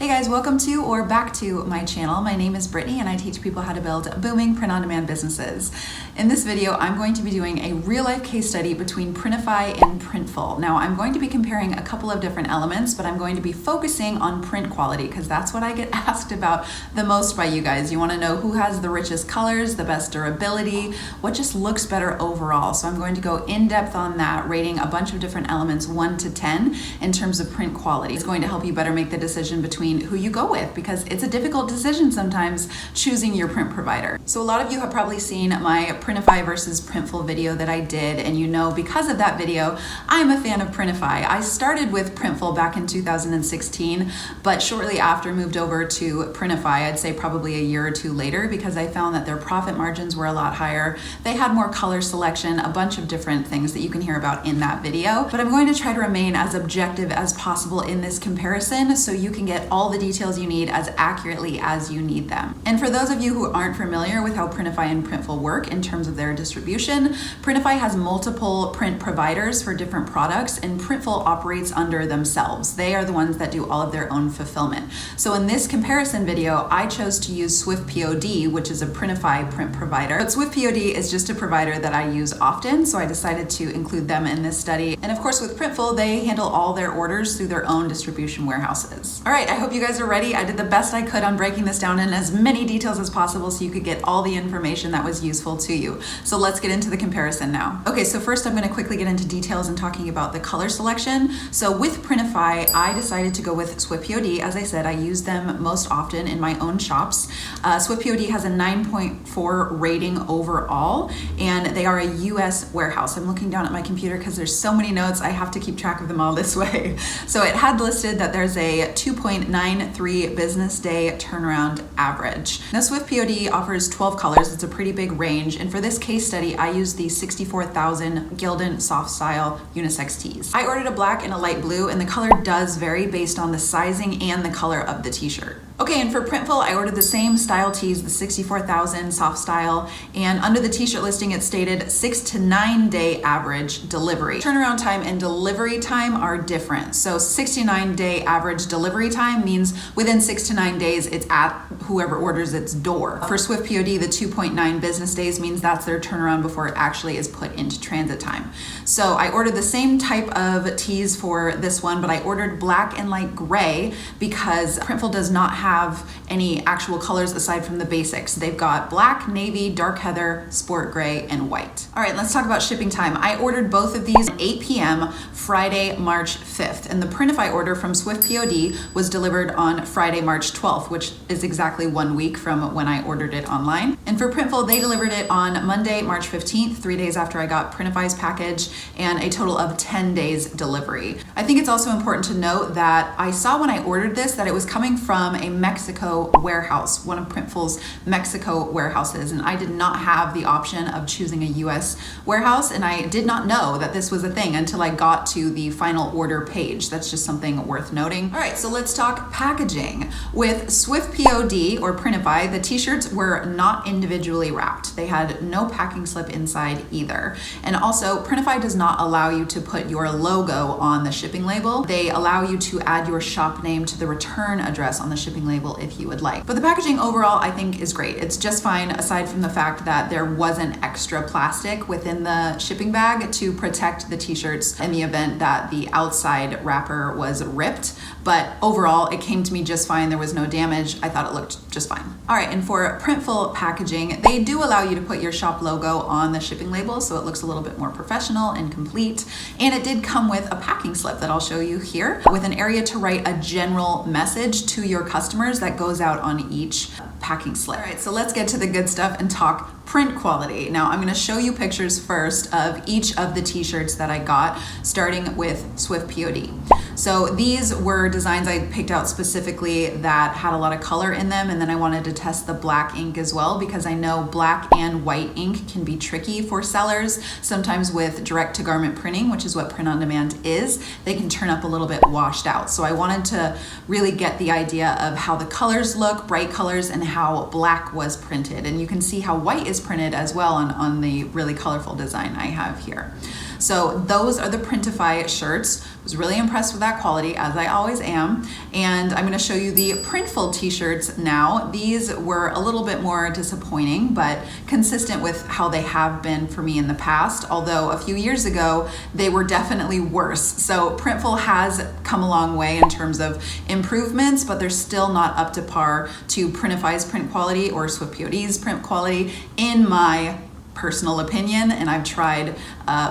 Hey guys, welcome to or back to my channel. My name is Brittany and I teach people how to build booming print-on-demand businesses. In this video, I'm going to be doing a real-life case study between Printify and Printful. Now, I'm going to be comparing a couple of different elements, but I'm going to be focusing on print quality because that's what I get asked about the most by you guys. You want to know who has the richest colors, the best durability, what just looks better overall. So I'm going to go in depth on that, rating a bunch of different elements 1 to 10 in terms of print quality. It's going to help you better make the decision between who you go with because it's a difficult decision sometimes choosing your print provider. So a lot of you have probably seen my Printify versus Printful video that I did, and you know because of that video, I'm a fan of Printify. I started with Printful back in 2016, but shortly after moved over to Printify, I'd say probably a year or two later, because I found that their profit margins were a lot higher. They had more color selection, a bunch of different things that you can hear about in that video. But I'm going to try to remain as objective as possible in this comparison so you can get all the details you need as accurately as you need them. And for those of you who aren't familiar with how Printify and Printful work in terms of their distribution, Printify has multiple print providers for different products, and Printful operates under themselves. They are the ones that do all of their own fulfillment. So in this comparison video, I chose to use SwiftPOD, which is a Printify print provider. But SwiftPOD is just a provider that I use often, so I decided to include them in this study. And of course with Printful, they handle all their orders through their own distribution warehouses. All right, I hope you guys are ready. I did the best I could on breaking this down in as many details as possible so you could get all the information that was useful to you. So let's get into the comparison now. Okay, so first I'm going to quickly get into details and talking about the color selection. So with Printify, I decided to go with SwiftPOD. As I said, I use them most often in my own shops. SwiftPOD has a 9.4 rating overall, and they are a US warehouse. I'm looking down at my computer because there's so many notes, I have to keep track of them all this way. So it had listed that there's a 2.93 business day turnaround average. Now SwiftPOD offers 12 colors. It's a pretty big range. And for this case study, I used the 64,000 Gildan Soft Style unisex tees. I ordered a black and a light blue, and the color does vary based on the sizing and the color of the t-shirt. Okay, and for Printful, I ordered the same style tees, the 64,000 soft style, and under the t-shirt listing, it stated 6 to 9 day average delivery. Turnaround time and delivery time are different. So 69 day average delivery time means within 6 to 9 days, it's at whoever orders its door. For SwiftPOD, the 2.9 business days means that's their turnaround before it actually is put into transit time. So I ordered the same type of tees for this one, but I ordered black and light gray because Printful does not have any actual colors aside from the basics. They've got black, navy, dark heather, sport gray, and white. All right, let's talk about shipping time. I ordered both of these at 8 p.m. Friday, March 5th, and the Printify order from SwiftPOD was delivered on Friday, March 12th, which is exactly 1 week from when I ordered it online. And for Printful, they delivered it on Monday, March 15th, 3 days after I got Printify's package, and a total of 10 days delivery. I think it's also important to note that I saw when I ordered this that it was coming from a Mexico warehouse, one of Printful's Mexico warehouses, and I did not have the option of choosing a US warehouse, and I did not know that this was a thing until I got to the final order page. That's just something worth noting. All right, so let's talk packaging. With SwiftPOD or Printify, the t-shirts were not individually wrapped. They had no packing slip inside either. And also, Printify does not allow you to put your logo on the shipping label. They allow you to add your shop name to the return address on the shipping label if you would like. But the packaging overall, I think, is great. It's just fine aside from the fact that there wasn't extra plastic within the shipping bag to protect the t-shirts in the event that the outside wrapper was ripped. But overall, it came to me just fine. There was no damage. I thought it looked just fine. All right, and for Printful packaging, they do allow you to put your shop logo on the shipping label, so it looks a little bit more professional and complete. And it did come with a packing slip that I'll show you here with an area to write a general message to your customers that goes out on each packing slip. All right, so let's get to the good stuff and talk print quality. Now I'm going to show you pictures first of each of the t-shirts that I got, starting with SwiftPOD. So these were designs I picked out specifically that had a lot of color in them, and then I wanted to test the black ink as well because I know black and white ink can be tricky for sellers. Sometimes with direct to garment printing, which is what print on demand is, they can turn up a little bit washed out. So I wanted to really get the idea of how the colors look, bright colors, and how black was printed. And you can see how white is printed as well on the really colorful design I have here. So those are the Printify shirts. I was really impressed with that quality, as I always am. And I'm gonna show you the Printful t-shirts now. These were a little bit more disappointing, but consistent with how they have been for me in the past, although a few years ago, they were definitely worse. So Printful has come a long way in terms of improvements, but they're still not up to par to Printify's print quality or SwiftPOD's print quality, in my personal opinion. And I've tried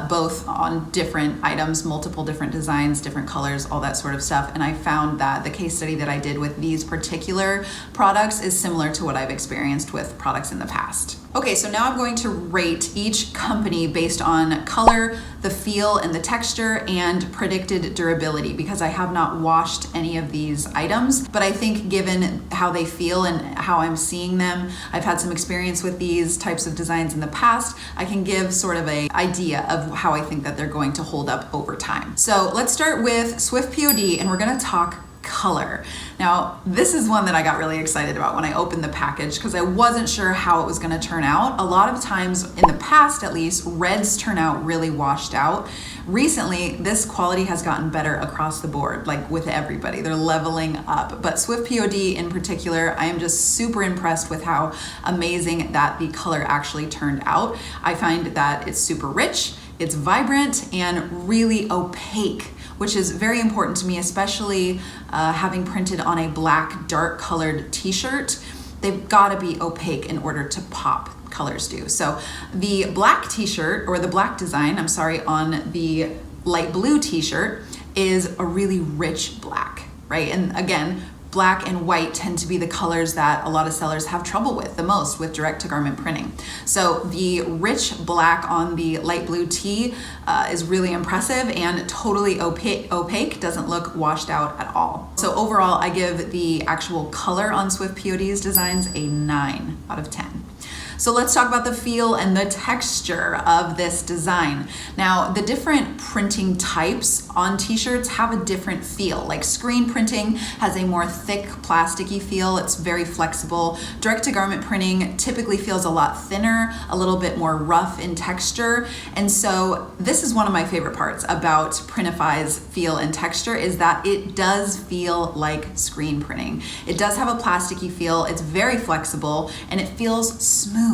both on different items, multiple different designs, different colors, all that sort of stuff. And I found that the case study that I did with these particular products is similar to what I've experienced with products in the past. Okay, so now I'm going to rate each company based on color, the feel and the texture, and predicted durability, because I have not washed any of these items. But I think given how they feel and how I'm seeing them, I've had some experience with these types of designs in the past, I can give sort of an idea of how I think that they're going to hold up over time. So let's start with SwiftPOD, and we're gonna talk color. Now, this is one that I got really excited about when I opened the package, because I wasn't sure how it was going to turn out. A lot of times, in the past at least, reds turn out really washed out. Recently, this quality has gotten better across the board, like with everybody. They're leveling up. But SwiftPOD in particular, I am just super impressed with how amazing that the color actually turned out. I find that it's super rich, it's vibrant, and really opaque, which is very important to me, especially having printed on a black, dark colored t-shirt. They've gotta be opaque in order to pop. Colors do. So the black t-shirt, or the black design, I'm sorry, on the light blue t-shirt is a really rich black, right? And again, black and white tend to be the colors that a lot of sellers have trouble with the most with direct-to-garment printing. So the rich black on the light blue tee is really impressive and totally opaque, doesn't look washed out at all. So overall, I give the actual color on SwiftPOD's designs a 9 out of 10. So let's talk about the feel and the texture of this design. Now, the different printing types on t-shirts have a different feel. Like screen printing has a more thick, plasticky feel. It's very flexible. Direct-to-garment printing typically feels a lot thinner, a little bit more rough in texture. And so this is one of my favorite parts about Printify's feel and texture, is that it does feel like screen printing. It does have a plasticky feel. It's very flexible and it feels smooth.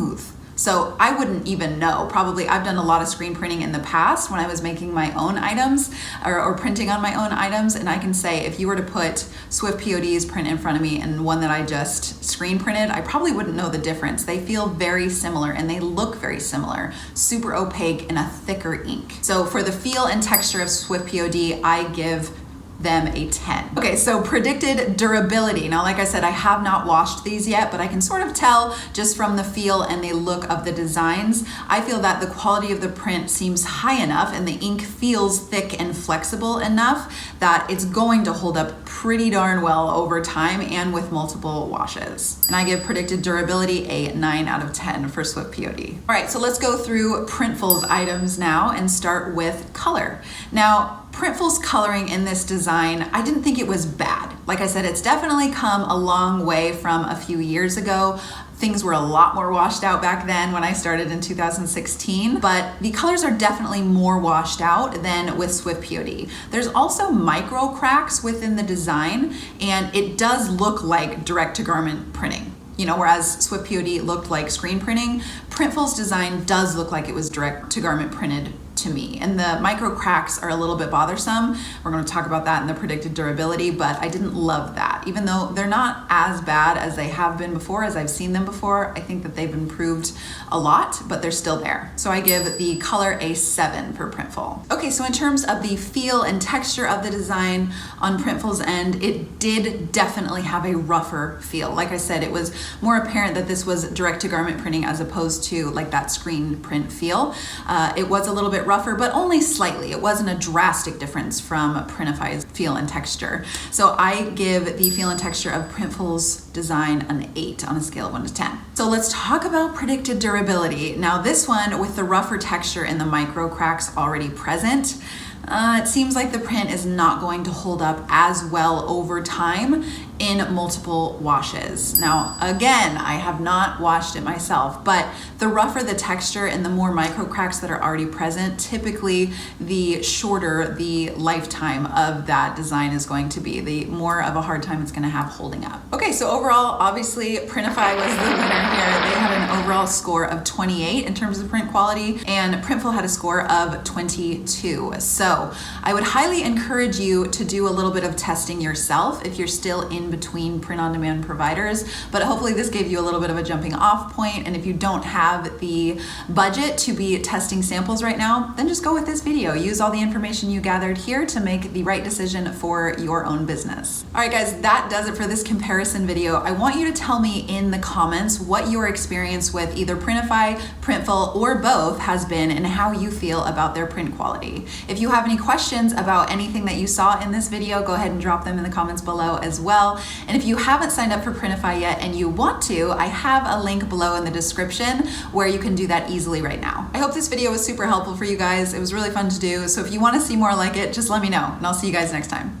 So I wouldn't even know. Probably I've done a lot of screen printing in the past when I was making my own items or printing on my own items. And I can say, if you were to put SwiftPOD's print in front of me and one that I just screen printed, I probably wouldn't know the difference. They feel very similar and they look very similar, super opaque and a thicker ink. So for the feel and texture of SwiftPOD, I give them a 10. Okay, so predicted durability. Now, like I said, I have not washed these yet, but I can sort of tell just from the feel and the look of the designs. I feel that the quality of the print seems high enough and the ink feels thick and flexible enough that it's going to hold up pretty darn well over time and with multiple washes. And I give predicted durability a 9 out of 10 for SwiftPOD. All right, so let's go through Printful's items now and start with color. Now, Printful's coloring in this design, I didn't think it was bad. Like I said, it's definitely come a long way from a few years ago. Things were a lot more washed out back then when I started in 2016, but the colors are definitely more washed out than with SwiftPOD. There's also micro cracks within the design, and it does look like direct-to-garment printing. You know, whereas SwiftPOD looked like screen printing, Printful's design does look like it was direct-to-garment printed to me. And the micro cracks are a little bit bothersome. We're going to talk about that in the predicted durability, but I didn't love that. Even though they're not as bad as they have been before, as I've seen them before, I think that they've improved a lot, but they're still there. So I give the color a 7 for Printful. Okay, so in terms of the feel and texture of the design on Printful's end, it did definitely have a rougher feel. Like I said, it was more apparent that this was direct-to-garment printing as opposed to like that screen print feel. It was a little bit rougher, but only slightly. It wasn't a drastic difference from Printify's feel and texture. So I give the feel and texture of Printful's design an 8 on a scale of 1 to 10. So let's talk about predicted durability. Now this one, with the rougher texture and the micro cracks already present, it seems like the print is not going to hold up as well over time. in multiple washes. Now, again, I have not washed it myself, but the rougher the texture and the more micro cracks that are already present, typically the shorter the lifetime of that design is going to be, the more of a hard time it's going to have holding up. Okay, so overall, obviously Printify was the winner here. They had an overall score of 28 in terms of print quality, and Printful had a score of 22. So I would highly encourage you to do a little bit of testing yourself if you're still in between print-on-demand providers, but hopefully this gave you a little bit of a jumping off point. And if you don't have the budget to be testing samples right now, then just go with this video. Use all the information you gathered here to make the right decision for your own business. All right, guys, that does it for this comparison video. I want you to tell me in the comments what your experience with either Printify, Printful, or both has been and how you feel about their print quality. If you have any questions about anything that you saw in this video, go ahead and drop them in the comments below as well. And if you haven't signed up for Printify yet and you want to, I have a link below in the description where you can do that easily right now. I hope this video was super helpful for you guys. It was really fun to do. So if you want to see more like it, just let me know and I'll see you guys next time.